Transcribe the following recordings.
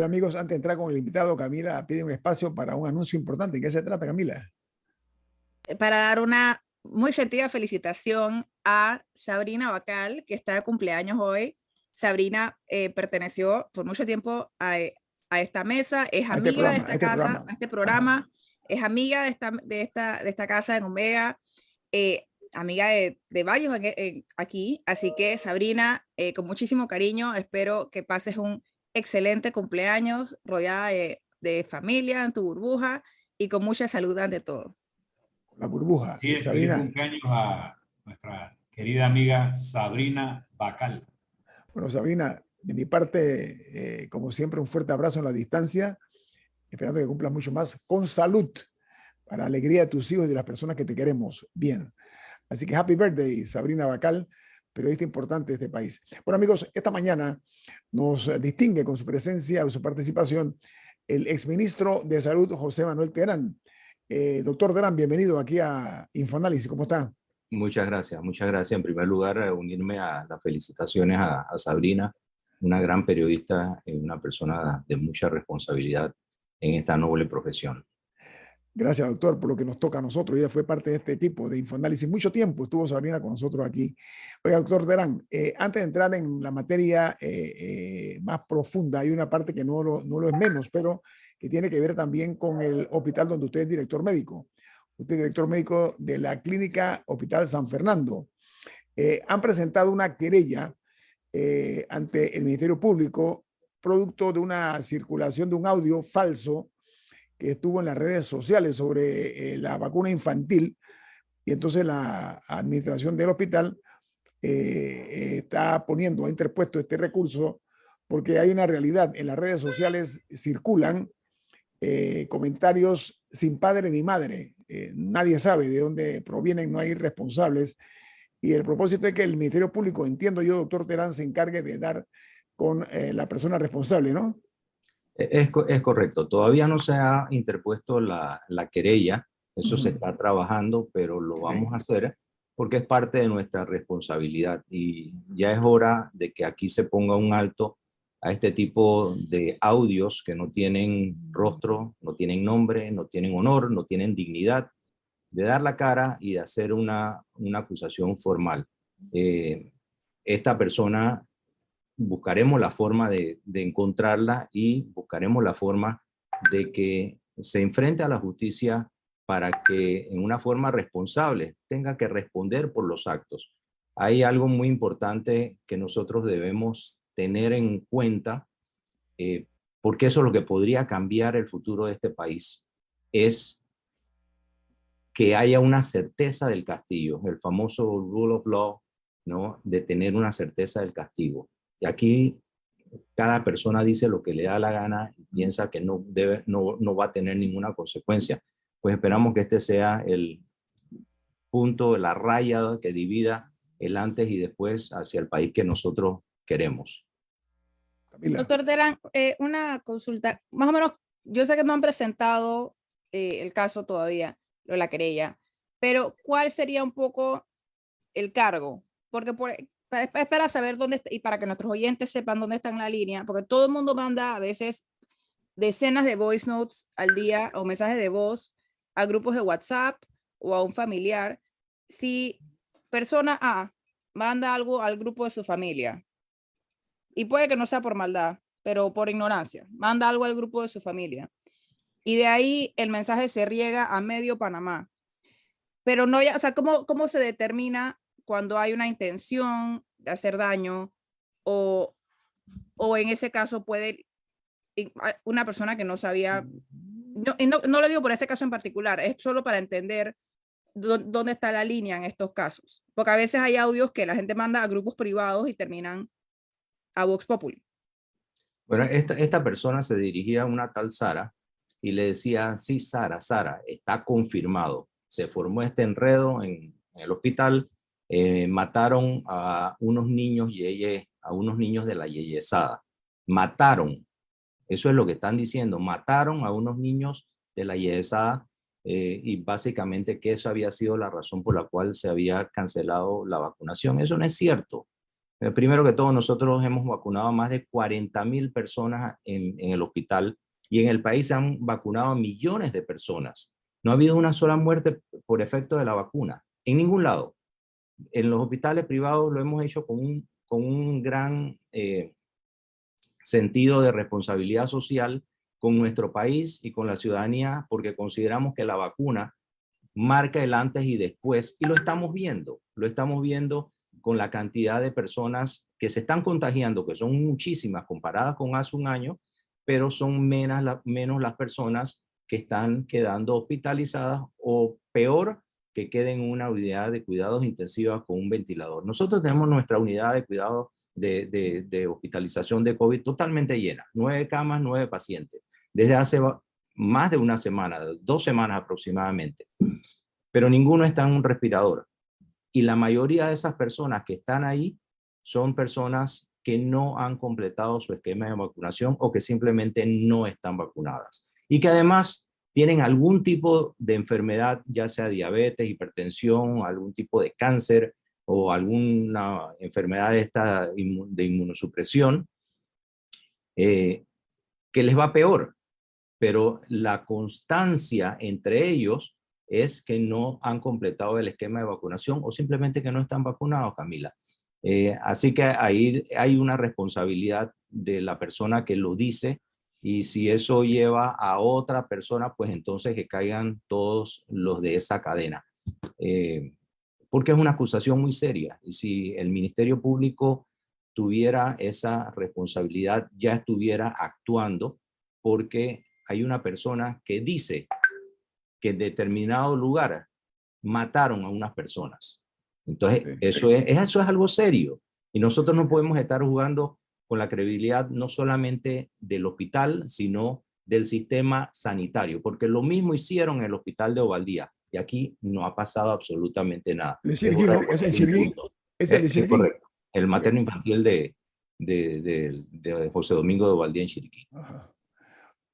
Amigos, antes de entrar con el invitado, Camila pide un espacio para un anuncio importante. ¿En qué se trata, Camila? Para dar una muy sentida felicitación a Sabrina Bacal, que está de cumpleaños hoy. Sabrina perteneció por mucho tiempo a esta mesa, es A este amiga de programa, a esta este casa, programa. a este Ajá. programa, es amiga de esta casa en Omega, amiga de varios aquí. Así que, Sabrina, con muchísimo cariño, espero que pases un excelente cumpleaños rodeada de familia en tu burbuja y con mucha salud ante todo. La burbuja. Sí, feliz Sabina, cumpleaños a nuestra querida amiga Sabrina Bacal. bueno, Sabrina, de mi parte, como siempre, un fuerte abrazo en la distancia, esperando que cumplas mucho más con salud, para alegría de tus hijos y de las personas que te queremos bien. Así que happy birthday, Sabrina Bacal, periodista importante de este país. Bueno, amigos, esta mañana nos distingue con su presencia o su participación el exministro de Salud, José Manuel Terán. Doctor Terán, bienvenido aquí a Infoanálisis. ¿Cómo está? Muchas gracias, muchas gracias. En primer lugar, unirme a las felicitaciones a Sabrina, una gran periodista y una persona de mucha responsabilidad en esta noble profesión. Gracias, doctor, por lo que nos toca a nosotros. Ella fue parte de este equipo de Infoanálisis. Mucho tiempo estuvo Sabrina con nosotros aquí. Oiga, doctor Terán, antes de entrar en la materia más profunda, hay una parte que no lo es menos, pero que tiene que ver también con el hospital donde usted es director médico. Usted es director médico de la Clínica Hospital San Fernando. Han presentado una querella ante el Ministerio Público, producto de una circulación de un audio falso que estuvo en las redes sociales sobre la vacuna infantil, y entonces la administración del hospital ha interpuesto este recurso porque hay una realidad. En las redes sociales circulan comentarios sin padre ni madre. Nadie sabe de dónde provienen, no hay responsables. Y el propósito es que el Ministerio Público, entiendo yo, doctor Terán, se encargue de dar con la persona responsable, ¿no? Es correcto, todavía no se ha interpuesto la querella, eso se está trabajando, pero lo vamos a hacer porque es parte de nuestra responsabilidad y ya es hora de que aquí se ponga un alto a este tipo de audios que no tienen rostro, no tienen nombre, no tienen honor, no tienen dignidad, de dar la cara y de hacer una acusación formal. Esta persona buscaremos la forma de encontrarla y buscaremos la forma de que se enfrente a la justicia para que en una forma responsable tenga que responder por los actos. Hay algo muy importante que nosotros debemos tener en cuenta, porque eso es lo que podría cambiar el futuro de este país, es que haya una certeza del castigo, el famoso rule of law, ¿no? De tener una certeza del castigo. Y aquí cada persona dice lo que le da la gana y piensa que no va a tener ninguna consecuencia. Pues esperamos que este sea el punto, la raya que divida el antes y después hacia el país que nosotros queremos. Camila. Doctor Terán, una consulta. Más o menos, yo sé que no han presentado el caso todavía, la querella, pero ¿cuál sería un poco el cargo? Porque para saber dónde está, y para que nuestros oyentes sepan dónde está en la línea, porque todo el mundo manda a veces decenas de voice notes al día o mensajes de voz a grupos de WhatsApp o a un familiar. Si persona A manda algo al grupo de su familia, y puede que no sea por maldad, pero por ignorancia, manda algo al grupo de su familia, y de ahí el mensaje se riega a medio Panamá. Pero no, ya, o sea, ¿cómo se determina cuando hay una intención de hacer daño o en ese caso puede una persona que no sabía, no lo digo por este caso en particular, es solo para entender dónde está la línea en estos casos, porque a veces hay audios que la gente manda a grupos privados y terminan a Vox Populi. Bueno, esta persona se dirigía a una tal Sara y le decía, sí, Sara, está confirmado. Se formó este enredo en el hospital, mataron a unos niños a unos niños de la Yeyesada. Mataron, eso es lo que están diciendo, mataron a unos niños de la Yeyesada y básicamente que eso había sido la razón por la cual se había cancelado la vacunación. Eso no es cierto. Primero que todo, nosotros hemos vacunado a más de 40.000 personas en el hospital y en el país se han vacunado a millones de personas. No ha habido una sola muerte por efecto de la vacuna, en ningún lado. En los hospitales privados lo hemos hecho con un gran sentido de responsabilidad social con nuestro país y con la ciudadanía, porque consideramos que la vacuna marca el antes y después, y lo estamos viendo con la cantidad de personas que se están contagiando, que son muchísimas comparadas con hace un año, pero son menos las personas que están quedando hospitalizadas o peor, que queden en una unidad de cuidados intensivos con un ventilador. Nosotros tenemos nuestra unidad de cuidados de hospitalización de COVID totalmente llena, 9 camas, 9 pacientes, desde hace más de una semana, 2 semanas aproximadamente, pero ninguno está en un respirador. Y la mayoría de esas personas que están ahí son personas que no han completado su esquema de vacunación o que simplemente no están vacunadas. Y que además tienen algún tipo de enfermedad, ya sea diabetes, hipertensión, algún tipo de cáncer o alguna enfermedad de inmunosupresión, que les va peor. Pero la constancia entre ellos es que no han completado el esquema de vacunación o simplemente que no están vacunados, Camila. Así que ahí hay una responsabilidad de la persona que lo dice, y si eso lleva a otra persona, pues entonces que caigan todos los de esa cadena. Porque es una acusación muy seria, y si el Ministerio Público tuviera esa responsabilidad, ya estuviera actuando, porque hay una persona que dice que en determinado lugar mataron a unas personas. Entonces, eso es algo serio. Y nosotros no podemos estar jugando con la credibilidad no solamente del hospital, sino del sistema sanitario, porque lo mismo hicieron en el hospital de Ovaldía, y aquí no ha pasado absolutamente nada. De Chiriquí, ¿no? Es el Chiriquí. Es el de Chiriquí. Correcto. El materno infantil de José Domingo de Ovaldía en Chiriquí. Ajá.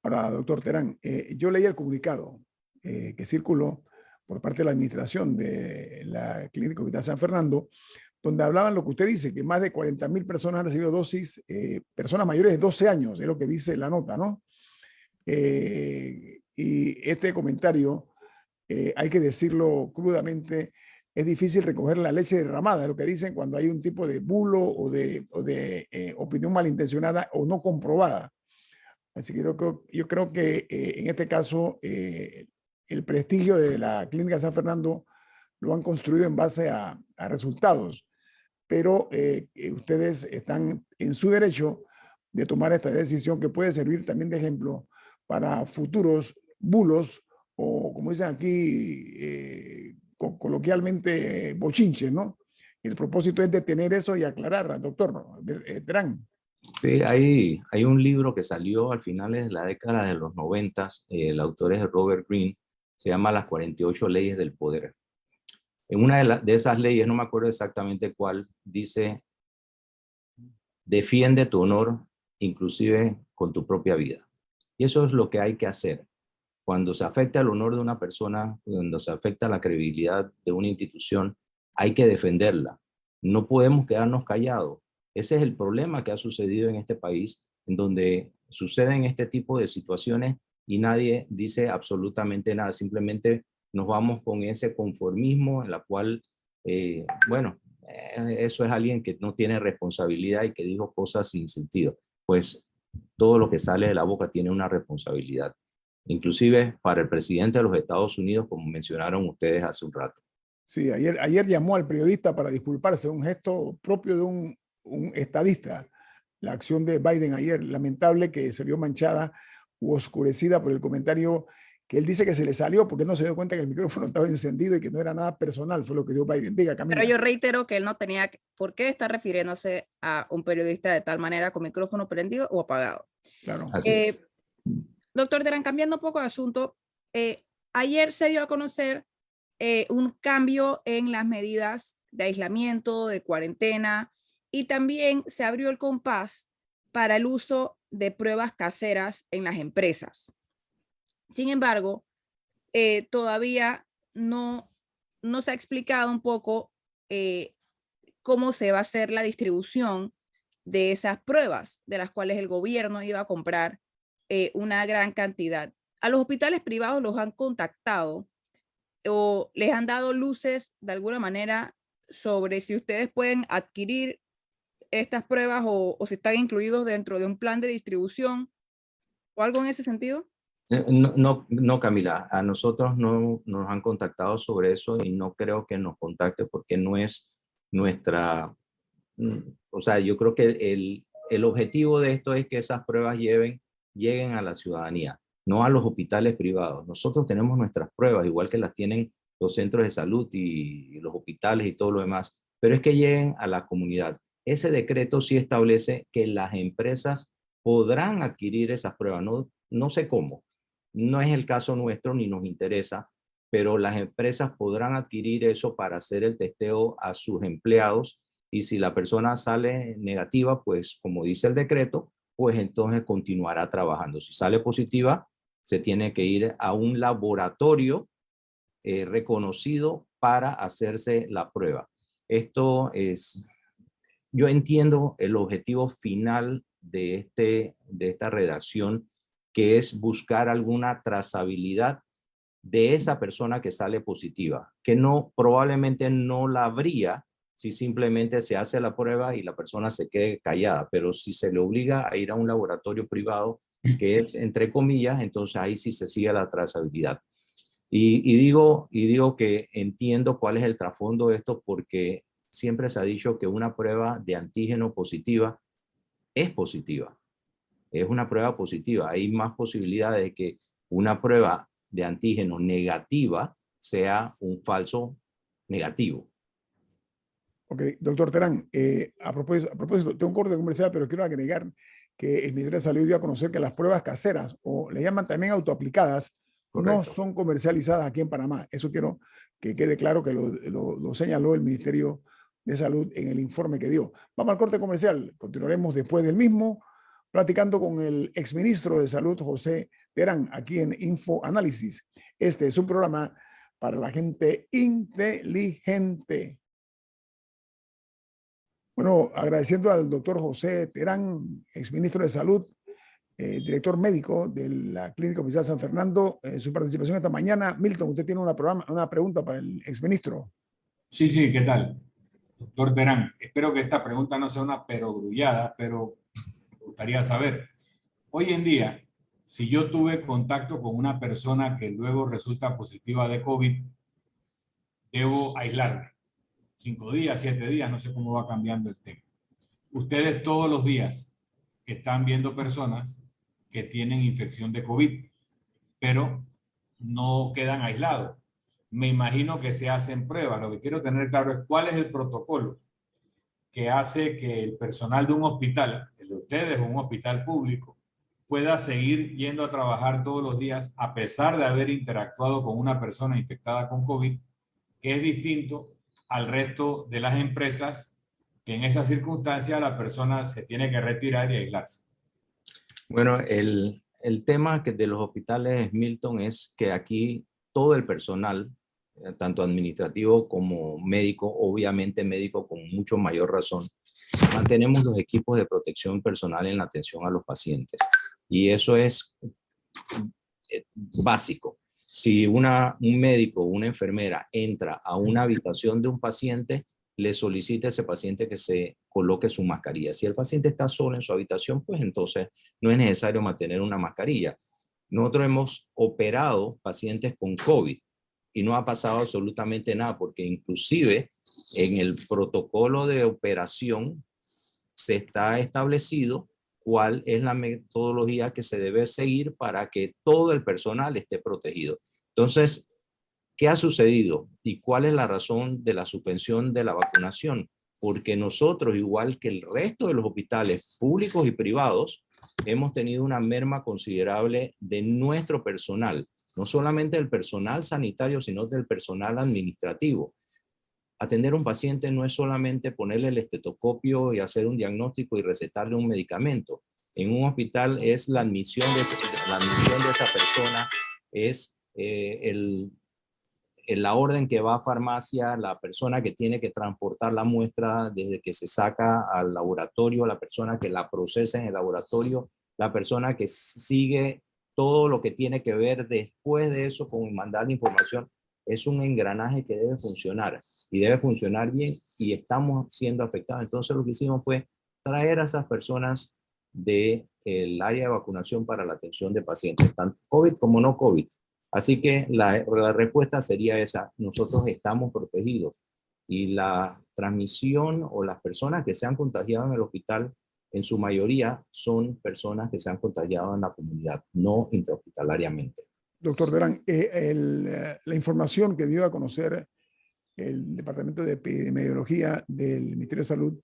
Ahora, doctor Terán, yo leí el comunicado que circuló por parte de la administración de la Clínica Hospital San Fernando, donde hablaban lo que usted dice, que más de 40.000 personas han recibido dosis, personas mayores de 12 años, es lo que dice la nota, ¿no? Y este comentario, hay que decirlo crudamente, es difícil recoger la leche derramada, es lo que dicen cuando hay un tipo de bulo o de opinión malintencionada o no comprobada. Así que yo creo que en este caso el prestigio de la Clínica San Fernando lo han construido en base a resultados, pero ustedes están en su derecho de tomar esta decisión que puede servir también de ejemplo para futuros bulos o, como dicen aquí coloquialmente, bochinches, ¿no? El propósito es detener eso y aclarar, doctor Terán. Sí, hay un libro que salió al finales de la década de los 90, el autor es Robert Greene, se llama Las 48 leyes del poder. En una de esas leyes, no me acuerdo exactamente cuál, dice: defiende tu honor, inclusive con tu propia vida. Y eso es lo que hay que hacer. Cuando se afecta el honor de una persona, cuando se afecta la credibilidad de una institución, hay que defenderla. No podemos quedarnos callados. Ese es el problema que ha sucedido en este país, en donde suceden este tipo de situaciones y nadie dice absolutamente nada. Simplemente nos vamos con ese conformismo en la cual, eso es alguien que no tiene responsabilidad y que dijo cosas sin sentido. Pues todo lo que sale de la boca tiene una responsabilidad. Inclusive para el presidente de los Estados Unidos, como mencionaron ustedes hace un rato. Sí, ayer llamó al periodista para disculparse, un gesto propio de un estadista. La acción de Biden ayer, lamentable que se vio manchada u oscurecida por el comentario que él dice que se le salió porque no se dio cuenta que el micrófono estaba encendido y que no era nada personal, fue lo que dio Biden. Diga, Camila. Pero yo reitero que él no tenía por qué estar refiriéndose a un periodista de tal manera con micrófono prendido o apagado. Claro. Doctor Terán, cambiando un poco de asunto, ayer se dio a conocer un cambio en las medidas de aislamiento, de cuarentena, y también se abrió el compás para el uso de pruebas caseras en las empresas. Sin embargo, todavía no se ha explicado un poco cómo se va a hacer la distribución de esas pruebas, de las cuales el gobierno iba a comprar una gran cantidad. A los hospitales privados los han contactado o les han dado luces de alguna manera sobre si ustedes pueden adquirir estas pruebas o si están incluidos dentro de un plan de distribución o algo en ese sentido. No, Camila, a nosotros no nos han contactado sobre eso y no creo que nos contacte porque no es nuestra, o sea, yo creo que el objetivo de esto es que esas pruebas lleguen a la ciudadanía, no a los hospitales privados. Nosotros tenemos nuestras pruebas, igual que las tienen los centros de salud y los hospitales y todo lo demás, pero es que lleguen a la comunidad. Ese decreto sí establece que las empresas podrán adquirir esas pruebas, no sé cómo. No es el caso nuestro ni nos interesa, pero las empresas podrán adquirir eso para hacer el testeo a sus empleados y si la persona sale negativa, pues como dice el decreto, pues entonces continuará trabajando. Si sale positiva, se tiene que ir a un laboratorio reconocido para hacerse la prueba. Esto es, yo entiendo el objetivo final de esta redacción, que es buscar alguna trazabilidad de esa persona que sale positiva, que probablemente no la habría si simplemente se hace la prueba y la persona se quede callada, pero si se le obliga a ir a un laboratorio privado, que es entre comillas, entonces ahí sí se sigue la trazabilidad. Y digo que entiendo cuál es el trasfondo de esto porque siempre se ha dicho que una prueba de antígeno positiva es positiva. Es una prueba positiva. Hay más posibilidades de que una prueba de antígeno negativa sea un falso negativo. Ok, doctor Terán, a propósito, tengo un corte comercial, pero quiero agregar que el Ministerio de Salud dio a conocer que las pruebas caseras, o le llaman también autoaplicadas, Correcto. no son comercializadas aquí en Panamá. Eso quiero que quede claro que lo señaló el Ministerio de Salud en el informe que dio. Vamos al corte comercial. Continuaremos después del mismo, platicando con el exministro de Salud, José Terán, aquí en Info Análisis. Este es un programa para la gente inteligente. Bueno, agradeciendo al doctor José Terán, exministro de Salud, director médico de la Clínica Oficial San Fernando, su participación esta mañana. Milton, usted tiene una pregunta para el exministro. Sí, ¿qué tal? Doctor Terán, espero que esta pregunta no sea una perogrullada, pero me gustaría saber. Hoy en día, si yo tuve contacto con una persona que luego resulta positiva de COVID, debo aislarme. 5 días, 7 días, no sé cómo va cambiando el tema. Ustedes todos los días están viendo personas que tienen infección de COVID, pero no quedan aislados. Me imagino que se hacen pruebas. Lo que quiero tener claro es cuál es el protocolo que hace que el personal de un hospital, el de ustedes o un hospital público, pueda seguir yendo a trabajar todos los días a pesar de haber interactuado con una persona infectada con COVID, que es distinto al resto de las empresas que en esa circunstancia la persona se tiene que retirar y aislarse. Bueno, el tema de los hospitales, Milton, es que aquí todo el personal, tanto administrativo como médico, obviamente médico con mucho mayor razón, mantenemos los equipos de protección personal en la atención a los pacientes. Y eso es básico. Si un médico o una enfermera entra a una habitación de un paciente, le solicita a ese paciente que se coloque su mascarilla. Si el paciente está solo en su habitación, pues entonces no es necesario mantener una mascarilla. Nosotros hemos operado pacientes con COVID y no ha pasado absolutamente nada, porque inclusive en el protocolo de operación se está establecido cuál es la metodología que se debe seguir para que todo el personal esté protegido. Entonces, ¿qué ha sucedido? ¿Y cuál es la razón de la suspensión de la vacunación? Porque nosotros, igual que el resto de los hospitales públicos y privados, hemos tenido una merma considerable de nuestro personal, no solamente del personal sanitario, sino del personal administrativo. Atender a un paciente no es solamente ponerle el estetoscopio y hacer un diagnóstico y recetarle un medicamento. En un hospital es la admisión de esa persona, es en la orden que va a farmacia, la persona que tiene que transportar la muestra desde que se saca al laboratorio, la persona que la procesa en el laboratorio, la persona que sigue todo lo que tiene que ver después de eso con mandar la información, es un engranaje que debe funcionar y debe funcionar bien y estamos siendo afectados. Entonces lo que hicimos fue traer a esas personas del área de vacunación para la atención de pacientes, tanto COVID como no COVID. Así que la respuesta sería esa: nosotros estamos protegidos y la transmisión o las personas que se han contagiado en el hospital, en su mayoría son personas que se han contagiado en la comunidad, no intrahospitalariamente. Doctor Terán, la información que dio a conocer el Departamento de Epidemiología del Ministerio de Salud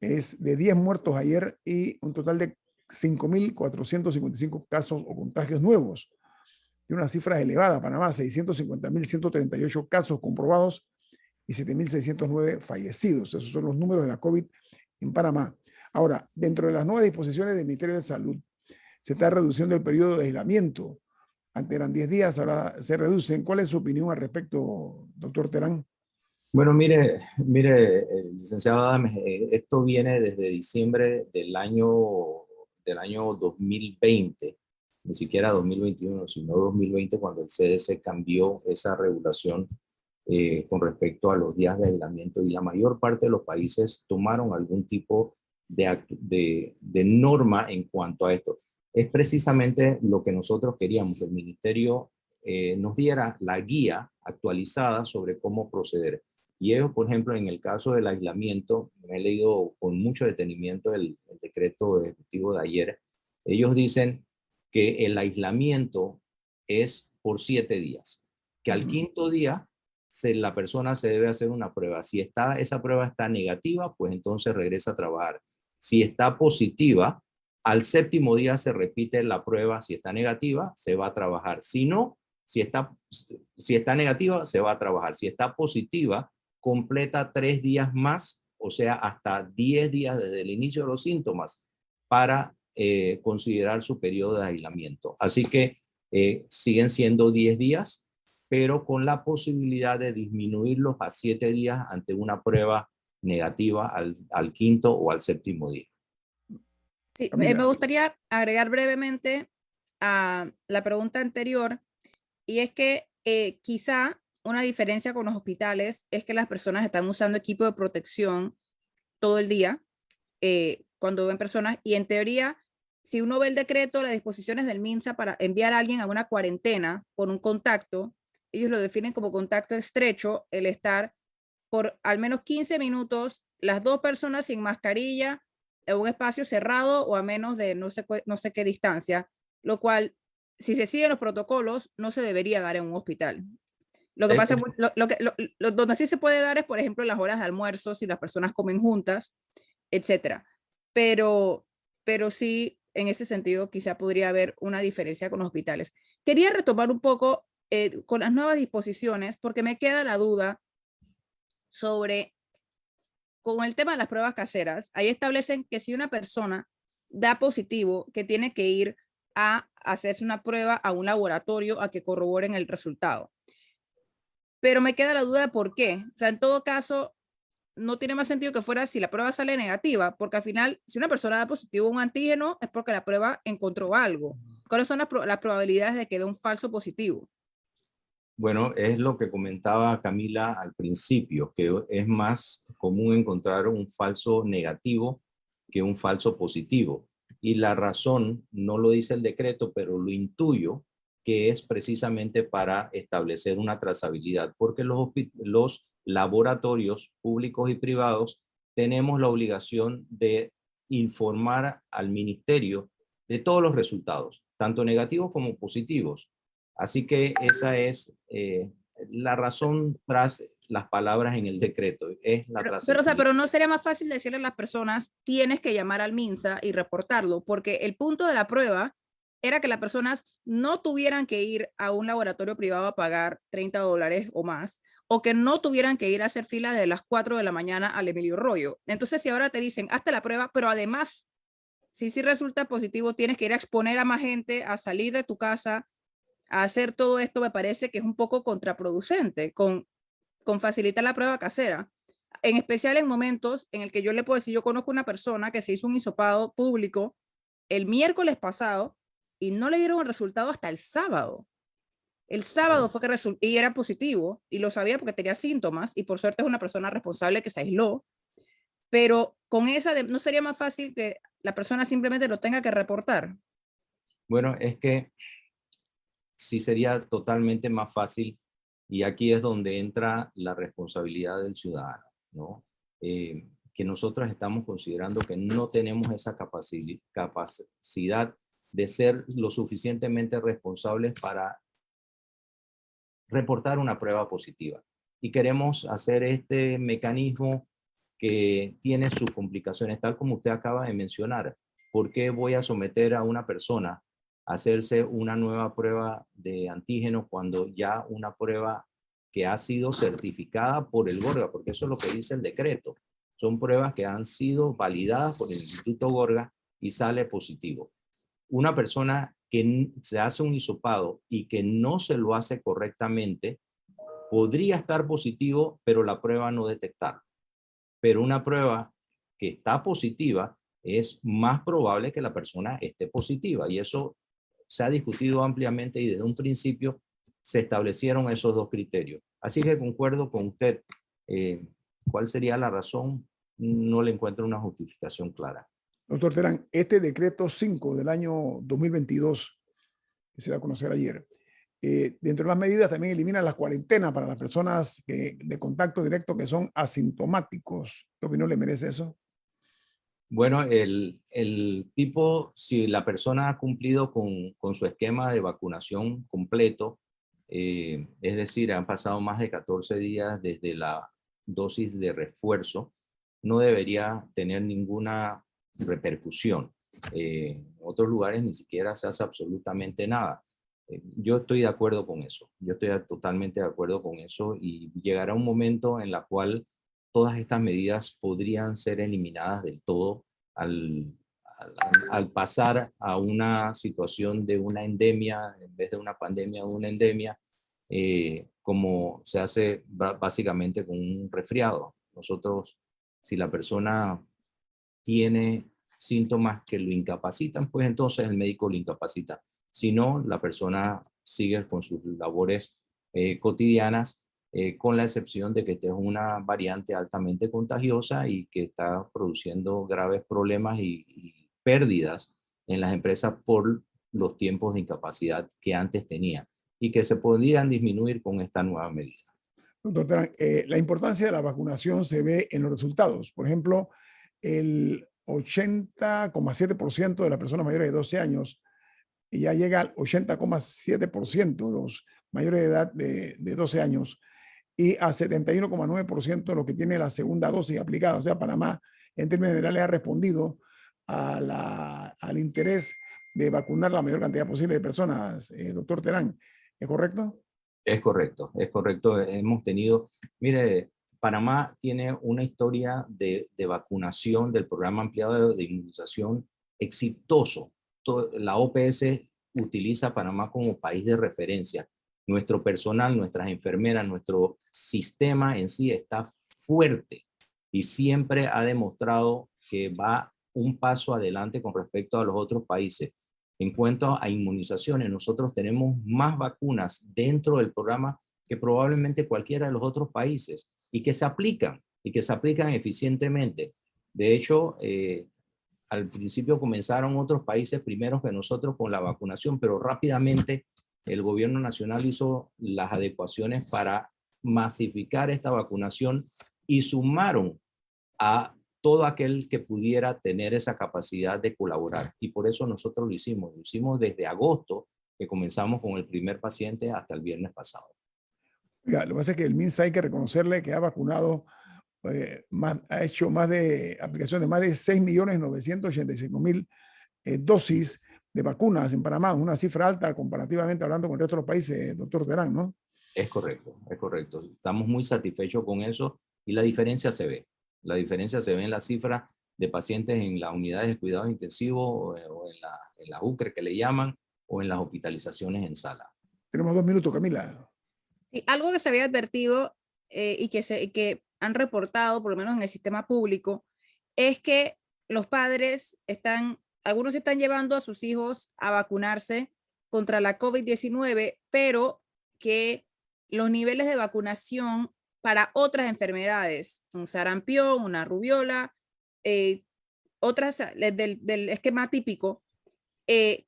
es de 10 muertos ayer y un total de 5.455 casos o contagios nuevos. Tiene una cifra elevada. Panamá, 650.138 casos comprobados y 7.609 fallecidos. Esos son los números de la COVID en Panamá. Ahora, dentro de las nuevas disposiciones del Ministerio de Salud, se está reduciendo el periodo de aislamiento. Antes eran 10 días, ahora se reducen. ¿Cuál es su opinión al respecto, doctor Terán? Bueno, mire, licenciado Adames, esto viene desde diciembre del año 2020, ni siquiera 2021, sino 2020, cuando el CDC cambió esa regulación con respecto a los días de aislamiento, y la mayor parte de los países tomaron algún tipo de norma en cuanto a esto. Es precisamente lo que nosotros queríamos, que el ministerio nos diera la guía actualizada sobre cómo proceder. Y ellos, por ejemplo, en el caso del aislamiento, me he leído con mucho detenimiento el decreto ejecutivo de ayer. Ellos dicen que el aislamiento es por 7 días, que al quinto día la persona se debe hacer una prueba. Si esa prueba está negativa, pues entonces regresa a trabajar. Si está positiva, al séptimo día se repite la prueba. Si está negativa, se va a trabajar. Si no, si está negativa, se va a trabajar. Si está positiva, completa 3 días más, o sea, hasta 10 días desde el inicio de los síntomas para considerar su periodo de aislamiento. Así que siguen siendo 10 días, pero con la posibilidad de disminuirlos a 7 días ante una prueba negativa al quinto o al séptimo día. Sí, me gustaría agregar brevemente a la pregunta anterior, y es que quizá una diferencia con los hospitales es que las personas están usando equipo de protección todo el día cuando ven personas, y en teoría, si uno ve el decreto, las disposiciones del MINSA para enviar a alguien a una cuarentena por un contacto, ellos lo definen como contacto estrecho, el estar por al menos 15 minutos, las 2 personas sin mascarilla, en un espacio cerrado o a menos de no sé qué distancia, lo cual, si se siguen los protocolos, no se debería dar en un hospital. Lo que pasa, donde sí se puede dar es, por ejemplo, las horas de almuerzo, si las personas comen juntas, etcétera. Pero sí, en ese sentido, quizá podría haber una diferencia con los hospitales. Quería retomar un poco con las nuevas disposiciones, porque me queda la duda sobre, con el tema de las pruebas caseras. Ahí establecen que si una persona da positivo, que tiene que ir a hacerse una prueba a un laboratorio a que corroboren el resultado. Pero me queda la duda de por qué. O sea, en todo caso, no tiene más sentido que fuera si la prueba sale negativa, porque al final, si una persona da positivo a un antígeno, es porque la prueba encontró algo. ¿Cuáles son las probabilidades de que dé un falso positivo? Bueno, es lo que comentaba Camila al principio, que es más común encontrar un falso negativo que un falso positivo. Y la razón, no lo dice el decreto, pero lo intuyo, que es precisamente para establecer una trazabilidad, porque los laboratorios públicos y privados tenemos la obligación de informar al ministerio de todos los resultados, tanto negativos como positivos. Así que esa es la razón tras las palabras en el decreto. Es la trazabilidad. Pero no sería más fácil decirle a las personas, tienes que llamar al MINSA y reportarlo, porque el punto de la prueba era que las personas no tuvieran que ir a un laboratorio privado a pagar $30 o más, o que no tuvieran que ir a hacer fila de las 4 de la mañana al Emilio Royo. Entonces, si ahora te dicen, hazte la prueba, pero además, si sí resulta positivo, tienes que ir a exponer a más gente, a salir de tu casa, a hacer todo esto me parece que es un poco contraproducente con facilitar la prueba casera, en especial en momentos en el que yo le puedo decir, yo conozco una persona que se hizo un hisopado público el miércoles pasado y no le dieron el resultado hasta el sábado. El sábado fue que y era positivo y lo sabía porque tenía síntomas y por suerte es una persona responsable que se aisló, pero con esa, ¿no sería más fácil que la persona simplemente lo tenga que reportar? Bueno, es que sí sería totalmente más fácil y aquí es donde entra la responsabilidad del ciudadano, ¿no? Que nosotros estamos considerando que no tenemos esa capacidad de ser lo suficientemente responsables para reportar una prueba positiva. Y queremos hacer este mecanismo que tiene sus complicaciones, tal como usted acaba de mencionar. ¿Por qué voy a someter a una persona a hacerse una nueva prueba de antígeno cuando ya una prueba que ha sido certificada por el Gorga? Porque eso es lo que dice el decreto. Son pruebas que han sido validadas por el Instituto Gorga y sale positivo. Una persona que se hace un hisopado y que no se lo hace correctamente, podría estar positivo, pero la prueba no detectar. Pero una prueba que está positiva, es más probable que la persona esté positiva. Y eso se ha discutido ampliamente y desde un principio se establecieron esos dos criterios. Así que concuerdo con usted. ¿Cuál sería la razón? No le encuentro una justificación clara. Doctor Terán, este decreto 5 del año 2022, que se va a conocer ayer, dentro de las medidas también elimina la cuarentena para las personas de contacto directo que son asintomáticos. ¿Qué opinión le merece eso? Bueno, el tipo, si la persona ha cumplido con su esquema de vacunación completo, es decir, han pasado más de 14 días desde la dosis de refuerzo, no debería tener ninguna repercusión. En otros lugares ni siquiera se hace absolutamente nada. Yo estoy de acuerdo con eso. Yo estoy totalmente de acuerdo con eso y llegará un momento en la cual todas estas medidas podrían ser eliminadas del todo al pasar a una situación de una endemia, en vez de una pandemia o una endemia, como se hace básicamente con un resfriado. Nosotros, si la persona tiene síntomas que lo incapacitan, pues entonces el médico lo incapacita. Si no, la persona sigue con sus labores cotidianas, con la excepción de que esta es una variante altamente contagiosa y que está produciendo graves problemas y pérdidas en las empresas por los tiempos de incapacidad que antes tenía y que se podrían disminuir con esta nueva medida. Doctor Terán, la importancia de la vacunación se ve en los resultados. Por ejemplo, el 80,7% de las personas mayores de 12 años y ya llega al 80,7% de los mayores de edad de 12 años y a 71,9% de los que tiene la segunda dosis aplicada. O sea, Panamá, en términos generales, ha respondido al interés de vacunar la mayor cantidad posible de personas. Doctor Terán, ¿es correcto? Es correcto, es correcto. Hemos tenido, mire, Panamá tiene una historia de vacunación del programa ampliado de inmunización exitoso. La OPS utiliza Panamá como país de referencia. Nuestro personal, nuestras enfermeras, nuestro sistema en sí está fuerte y siempre ha demostrado que va un paso adelante con respecto a los otros países. En cuanto a inmunizaciones, nosotros tenemos más vacunas dentro del programa que probablemente cualquiera de los otros países y que se aplican eficientemente. De hecho, al principio comenzaron otros países primero que nosotros con la vacunación, pero rápidamente el gobierno nacional hizo las adecuaciones para masificar esta vacunación y sumaron a todo aquel que pudiera tener esa capacidad de colaborar. Y por eso nosotros lo hicimos desde agosto, que comenzamos con el primer paciente, hasta el viernes pasado. Oiga, lo que pasa es que el MINSA hay que reconocerle que ha vacunado, ha hecho más de aplicación de más de 6.985.000 dosis de vacunas en Panamá, una cifra alta comparativamente hablando con el resto de los países, doctor Terán, ¿no? Es correcto, es correcto. Estamos muy satisfechos con eso y la diferencia se ve. La diferencia se ve en la cifra de pacientes en las unidades de cuidados intensivos o en la UCRE que le llaman, o en las hospitalizaciones en sala. Tenemos 2 minutos, Camila. Sí, algo que se había advertido y que han reportado, por lo menos en el sistema público, es que los padres algunos están llevando a sus hijos a vacunarse contra la COVID-19, pero que los niveles de vacunación para otras enfermedades, un sarampión, una rubiola, otras del esquema típico, que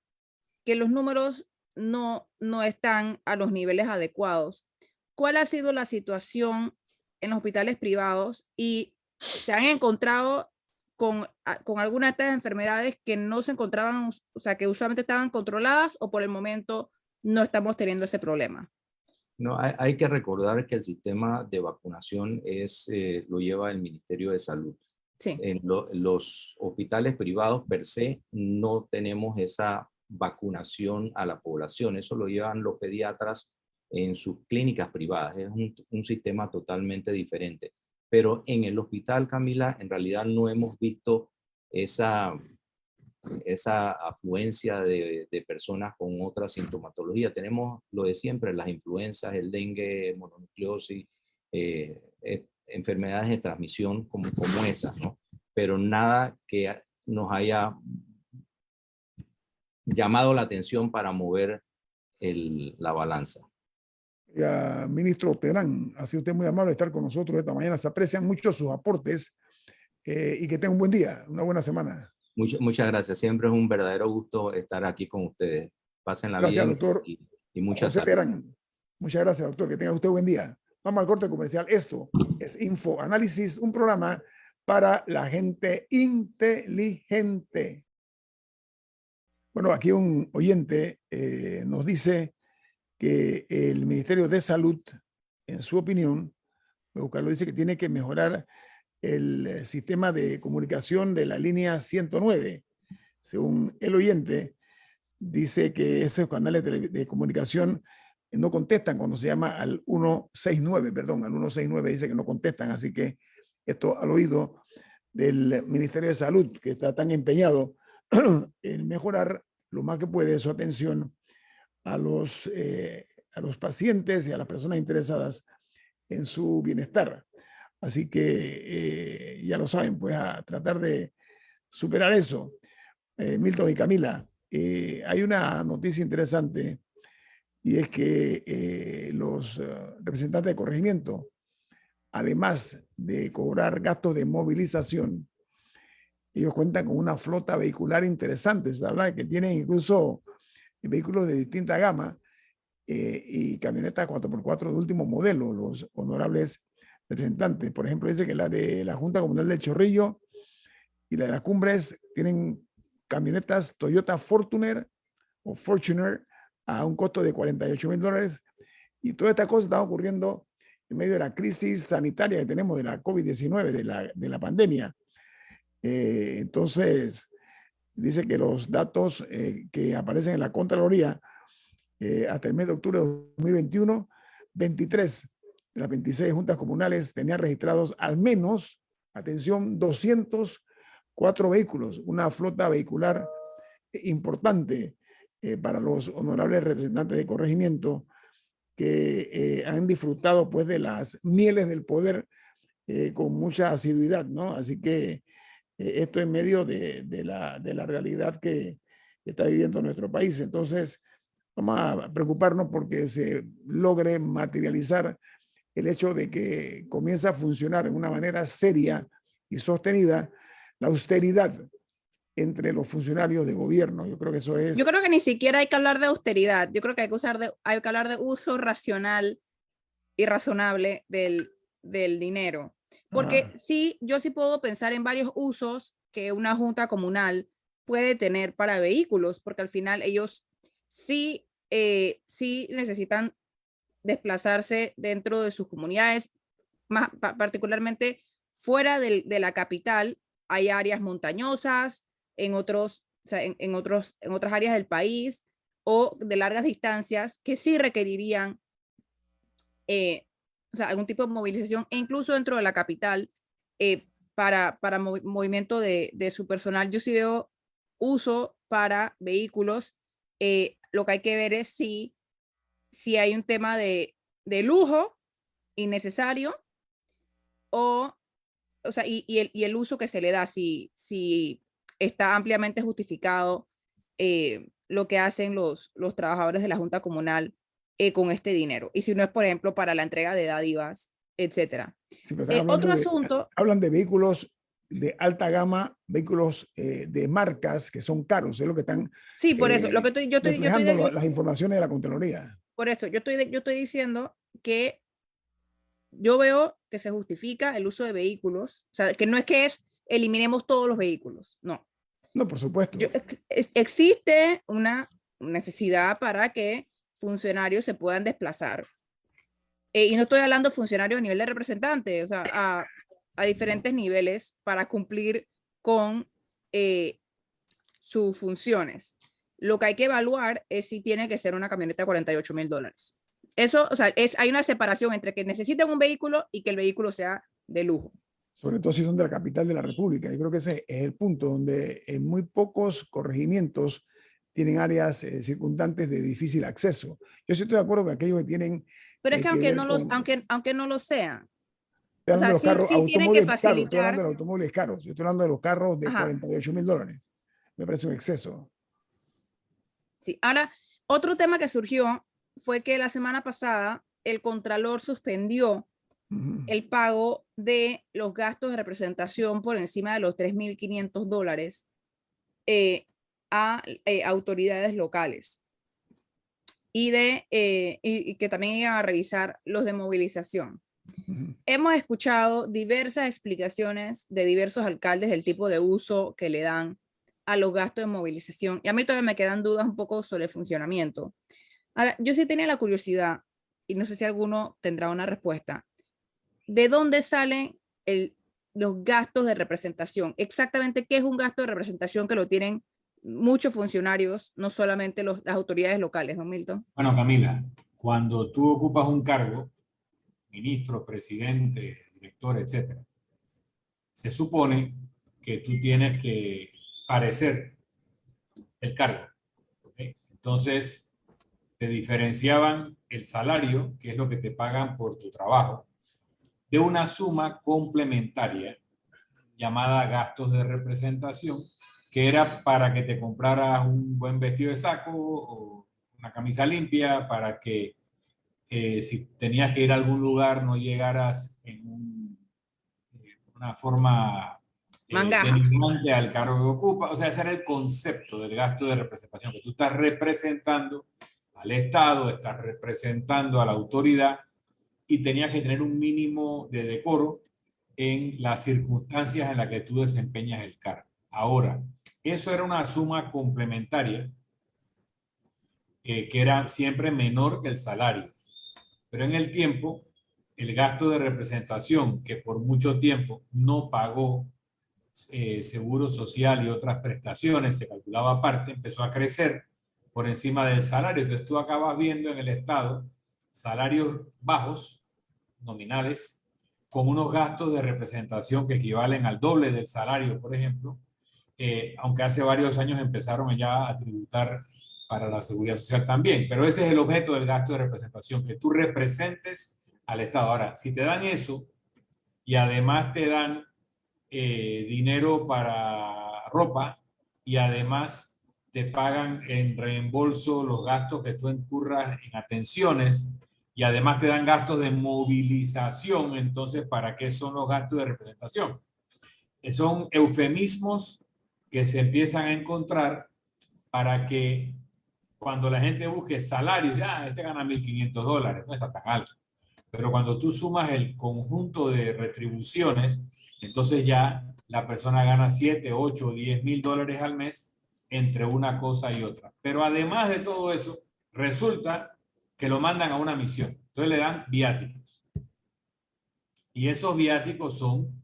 los números no están a los niveles adecuados. ¿Cuál ha sido la situación en los hospitales privados y se han encontrado con algunas de estas enfermedades que no se encontraban, o sea, que usualmente estaban controladas, o por el momento no estamos teniendo ese problema? No, hay que recordar que el sistema de vacunación lo lleva el Ministerio de Salud. Sí. En los hospitales privados per se no tenemos esa vacunación a la población. Eso lo llevan los pediatras en sus clínicas privadas. Es un sistema totalmente diferente. Pero en el hospital, Camila, en realidad no hemos visto esa afluencia de personas con otra sintomatología. Tenemos lo de siempre, las influencias, el dengue, mononucleosis, enfermedades de transmisión como esas, ¿no? Pero nada que nos haya llamado la atención para mover la balanza. Ministro Terán, ha sido usted muy amable de estar con nosotros esta mañana. Se aprecian mucho sus aportes y que tenga un buen día, una buena semana. Muchas gracias. Siempre es un verdadero gusto estar aquí con ustedes. Pásenla gracias, bien, doctor. Y mucha salud. Terán. Muchas gracias, doctor. Que tenga usted buen día. Vamos al corte comercial. Esto es Info Análisis, un programa para la gente inteligente. Bueno, aquí un oyente nos dice que el Ministerio de Salud, en su opinión, Carlos dice que tiene que mejorar el sistema de comunicación de la línea 109. Según el oyente, dice que esos canales de comunicación no contestan cuando se llama al 169, perdón, al 169 dice que no contestan, así que esto al oído del Ministerio de Salud, que está tan empeñado en mejorar lo más que puede su atención a los pacientes y a las personas interesadas en su bienestar. Así que ya lo saben, pues a tratar de superar eso. Milton y Camila, hay una noticia interesante y es que los representantes de corregimiento, además de cobrar gastos de movilización, ellos cuentan con una flota vehicular interesante. Se habla de que tienen incluso vehículos de distinta gama y camionetas 4x4 de último modelo, los honorables representantes. Por ejemplo, dice que la de la Junta Comunal del Chorrillo y la de las Cumbres tienen camionetas Toyota Fortuner o Fortuner a un costo de $48,000. Y toda esta cosa está ocurriendo en medio de la crisis sanitaria que tenemos de la COVID-19, de la pandemia. Entonces, dice que los datos que aparecen en la Contraloría hasta el mes de octubre de 2021, 23 de las 26 juntas comunales tenían registrados al menos, atención, 204 vehículos, una flota vehicular importante para los honorables representantes de corregimiento que han disfrutado pues de las mieles del poder con mucha asiduidad, ¿no? Así que esto en medio de la realidad que está viviendo nuestro país. Entonces, vamos a preocuparnos porque se logre materializar el hecho de que comienza a funcionar de una manera seria y sostenida la austeridad entre los funcionarios de gobierno. Yo creo que eso es... Yo creo que ni siquiera hay que hablar de austeridad. Yo creo que hay que hablar de uso racional y razonable del dinero. Porque sí, yo sí puedo pensar en varios usos que una junta comunal puede tener para vehículos, porque al final ellos sí necesitan desplazarse dentro de sus comunidades, particularmente fuera de la capital. Hay áreas montañosas, en otras áreas del país o de largas distancias que sí requerirían algún tipo de movilización, e incluso dentro de la capital para movimiento de su personal. Yo sí veo uso para vehículos. Lo que hay que ver es si si hay un tema de lujo innecesario o sea, y el uso que se le da, si está ampliamente justificado lo que hacen los trabajadores de la Junta Comunal con este dinero. Y si no es, por ejemplo, para la entrega de dádivas, etcétera. Sí, pero están Otro asunto. Hablan de vehículos de alta gama, vehículos de marcas que son caros, es lo que están Sí, por eso, lo que reflejando las informaciones de la Contraloría. Por eso, yo estoy diciendo que yo veo que se justifica el uso de vehículos, o sea, que no es que eliminemos todos los vehículos, no. No, por supuesto. Existe una necesidad para que funcionarios se puedan desplazar. Y no estoy hablando de funcionarios a nivel de representante, o sea, a diferentes niveles para cumplir con sus funciones. Lo que hay que evaluar es si tiene que ser una camioneta de $48,000. Eso, o sea, hay una separación entre que necesiten un vehículo y que el vehículo sea de lujo. Sobre todo si son de la capital de la República. Yo creo que ese es el punto donde en muy pocos corregimientos tienen áreas circundantes de difícil acceso. Yo sí estoy de acuerdo con aquellos que tienen... Pero es que aunque no lo sean. Estoy hablando de los carros, automóviles caros. Estoy hablando de los automóviles caros. Yo estoy hablando de los carros de $48,000. Me parece un exceso. Sí. Ahora, otro tema que surgió fue que la semana pasada el Contralor suspendió el pago de los gastos de representación por encima de los $3,500 a autoridades locales y que también iban a revisar los de movilización. Hemos escuchado diversas explicaciones de diversos alcaldes del tipo de uso que le dan a los gastos de movilización, y a mí todavía me quedan dudas un poco sobre el funcionamiento. Ahora, yo sí tenía la curiosidad, y no sé si alguno tendrá una respuesta, ¿de dónde salen los gastos de representación? Exactamente, ¿qué es un gasto de representación que lo tienen muchos funcionarios, no solamente las autoridades locales, ¿no, Milton? Bueno, Camila, cuando tú ocupas un cargo, ministro, presidente, director, etc., se supone que tú tienes que parecer el cargo. ¿Okay? Entonces, te diferenciaban el salario, que es lo que te pagan por tu trabajo, de una suma complementaria llamada gastos de representación, que era para que te compraras un buen vestido de saco o una camisa limpia, para que si tenías que ir a algún lugar no llegaras en una forma denigrante al cargo que ocupa. O sea, ese era el concepto del gasto de representación, que tú estás representando al Estado, estás representando a la autoridad y tenías que tener un mínimo de decoro en las circunstancias en las que tú desempeñas el cargo. Ahora, eso era una suma complementaria que era siempre menor que el salario. Pero en el tiempo, el gasto de representación, que por mucho tiempo no pagó seguro social y otras prestaciones, se calculaba aparte, empezó a crecer por encima del salario. Entonces tú acabas viendo en el Estado salarios bajos, nominales, con unos gastos de representación que equivalen al doble del salario, por ejemplo, aunque hace varios años empezaron ya a tributar para la seguridad social también. Pero ese es el objeto del gasto de representación, que tú representes al Estado. Ahora, si te dan eso y además te dan dinero para ropa y además te pagan en reembolso los gastos que tú incurras en atenciones y además te dan gastos de movilización, entonces, ¿para qué son los gastos de representación? Son eufemismos que se empiezan a encontrar para que cuando la gente busque salarios, ya, este gana $1,500, no está tan alto. Pero cuando tú sumas el conjunto de retribuciones, entonces ya la persona gana 7, 8, 10 mil dólares al mes entre una cosa y otra. Pero además de todo eso, resulta que lo mandan a una misión. Entonces le dan viáticos. Y esos viáticos son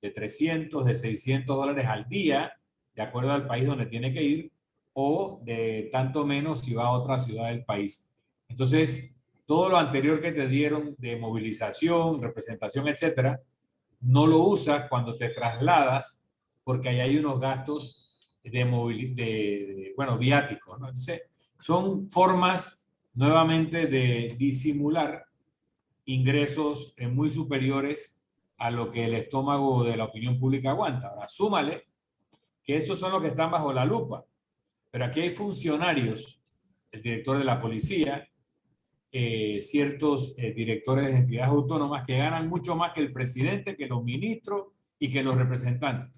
de 300, de 600 dólares al día, de acuerdo al país donde tiene que ir, o de tanto menos si va a otra ciudad del país. Entonces, todo lo anterior que te dieron de movilización, representación, etcétera, no lo usas cuando te trasladas porque ahí hay unos gastos viáticos, ¿no? Entonces, son formas nuevamente de disimular ingresos muy superiores a lo que el estómago de la opinión pública aguanta. Ahora, súmale que esos son los que están bajo la lupa, pero aquí hay funcionarios, el director de la policía, ciertos directores de entidades autónomas que ganan mucho más que el presidente, que los ministros y que los representantes.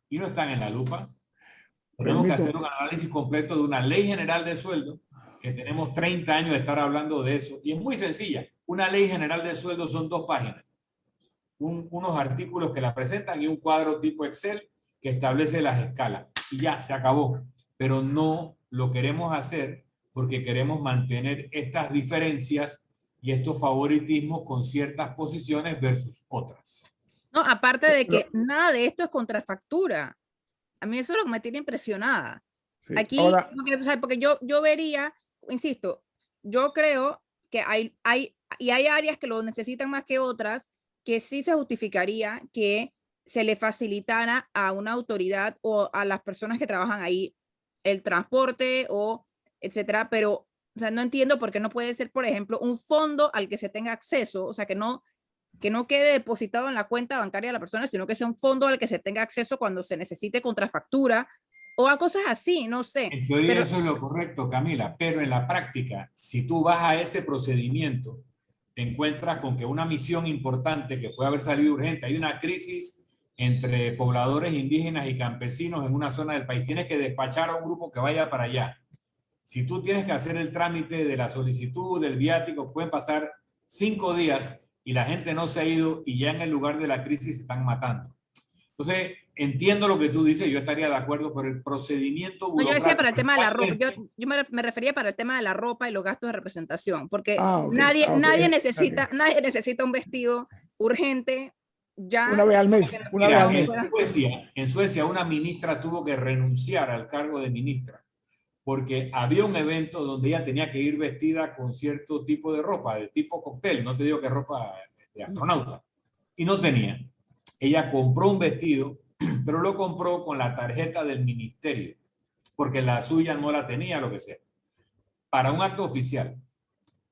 Y no están en la lupa. Tenemos que hacer un análisis completo de una ley general de sueldo, que tenemos 30 años de estar hablando de eso. Y es muy sencilla. Una ley general de sueldo son 2 páginas. Unos artículos que la presentan y un cuadro tipo Excel que establece las escalas. Y ya, se acabó. Pero no lo queremos hacer porque queremos mantener estas diferencias y estos favoritismos con ciertas posiciones versus otras. No, aparte de que nada de esto es contrafactura. A mí eso es lo que me tiene impresionada. Sí. Aquí, Ahora, porque yo vería, insisto, yo creo que hay áreas que lo necesitan más que otras, que sí se justificaría que se le facilitara a una autoridad o a las personas que trabajan ahí el transporte o etcétera, pero o sea, no entiendo por qué no puede ser, por ejemplo, un fondo al que se tenga acceso, o sea, que no quede depositado en la cuenta bancaria de la persona, sino que sea un fondo al que se tenga acceso cuando se necesite contrafactura o a cosas así, no sé. En teoría pero eso es lo correcto, Camila, pero en la práctica, si tú vas a ese procedimiento, te encuentras con que una misión importante que puede haber salido urgente, hay una crisis entre pobladores indígenas y campesinos en una zona del país, tienes que despachar a un grupo que vaya para allá. Si tú tienes que hacer el trámite de la solicitud, del viático, pueden pasar 5 días y la gente no se ha ido y ya en el lugar de la crisis se están matando. Entonces, entiendo lo que tú dices, yo estaría de acuerdo por el procedimiento no, burocrático. yo decía para el tema de la ropa, yo me refería para el tema de la ropa y los gastos de representación, porque nadie necesita un vestido urgente ya. Una vez al mes. En Suecia una ministra tuvo que renunciar al cargo de ministra porque había un evento donde ella tenía que ir vestida con cierto tipo de ropa, de tipo cóctel, no te digo que ropa de astronauta, y no tenía. Ella compró un vestido, pero lo compró con la tarjeta del ministerio, porque la suya no la tenía, lo que sea, para un acto oficial.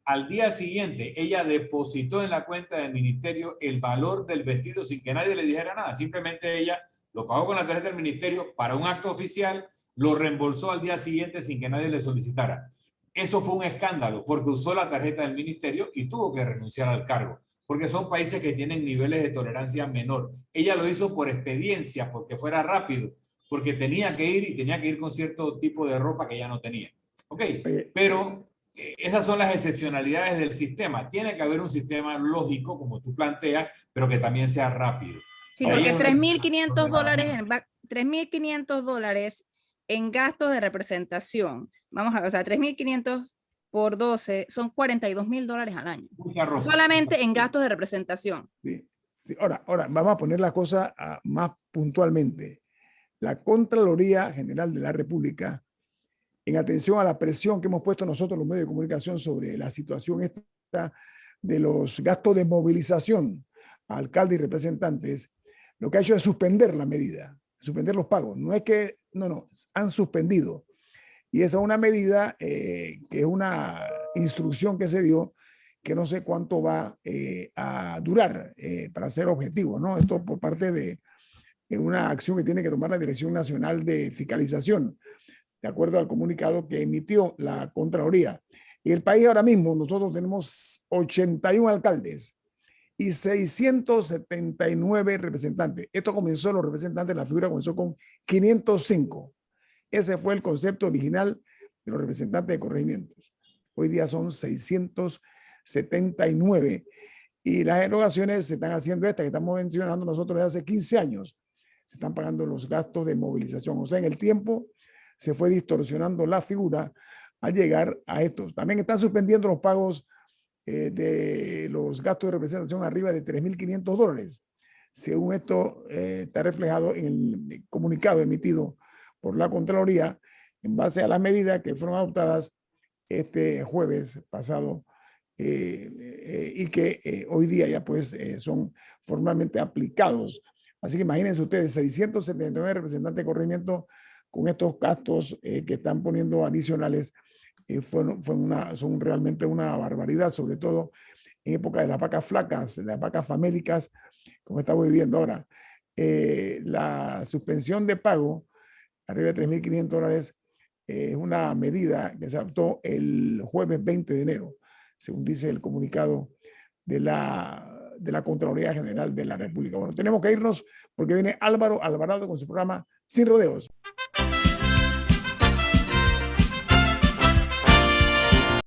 Al día siguiente, ella depositó en la cuenta del ministerio el valor del vestido sin que nadie le dijera nada. Simplemente ella lo pagó con la tarjeta del ministerio para un acto oficial, lo reembolsó al día siguiente sin que nadie le solicitara. Eso fue un escándalo porque usó la tarjeta del ministerio y tuvo que renunciar al cargo, porque son países que tienen niveles de tolerancia menor. Ella lo hizo por experiencia, porque fuera rápido, porque tenía que ir y tenía que ir con cierto tipo de ropa que ella no tenía. Ok, pero esas son las excepcionalidades del sistema. Tiene que haber un sistema lógico, como tú planteas, pero que también sea rápido. Sí, porque $3,500 en gastos de representación. Vamos a ver, o sea, 3,500 por 12 son $42,000 al año. Solamente en gastos de representación. Sí. Ahora, vamos a poner la cosa más puntualmente. La Contraloría General de la República, en atención a la presión que hemos puesto nosotros los medios de comunicación sobre la situación esta de los gastos de movilización a alcaldes y representantes, lo que ha hecho es suspender la medida, suspender los pagos. No es que, no, han suspendido. Y esa es una medida que es una instrucción que se dio que no sé cuánto va a durar para ser objetivo, ¿no? Esto por parte de una acción que tiene que tomar la Dirección Nacional de Fiscalización, de acuerdo al comunicado que emitió la Contraloría. En el país ahora mismo nosotros tenemos 81 alcaldes y 679 representantes. Esto comenzó, los representantes, la figura comenzó con 505. Ese fue el concepto original de los representantes de corregimientos. Hoy día son 679 y las erogaciones se están haciendo estas que estamos mencionando nosotros desde hace 15 años. Se están pagando los gastos de movilización. O sea, en el tiempo se fue distorsionando la figura al llegar a estos. También están suspendiendo los pagos de los gastos de representación arriba de $3,500. Según esto está reflejado en el comunicado emitido por la Contraloría en base a las medidas que fueron adoptadas este jueves pasado y que hoy día ya pues son formalmente aplicados. Así que imagínense ustedes, 679 representantes de corregimiento con estos gastos que están poniendo adicionales son realmente una barbaridad, sobre todo en época de las vacas flacas, de las vacas famélicas, como estamos viviendo ahora. La suspensión de pago, arriba de $3.500, es una medida que se adoptó el jueves 20 de enero, según dice el comunicado de la Contraloría General de la República. Bueno, tenemos que irnos porque viene Álvaro Alvarado con su programa Sin Rodeos.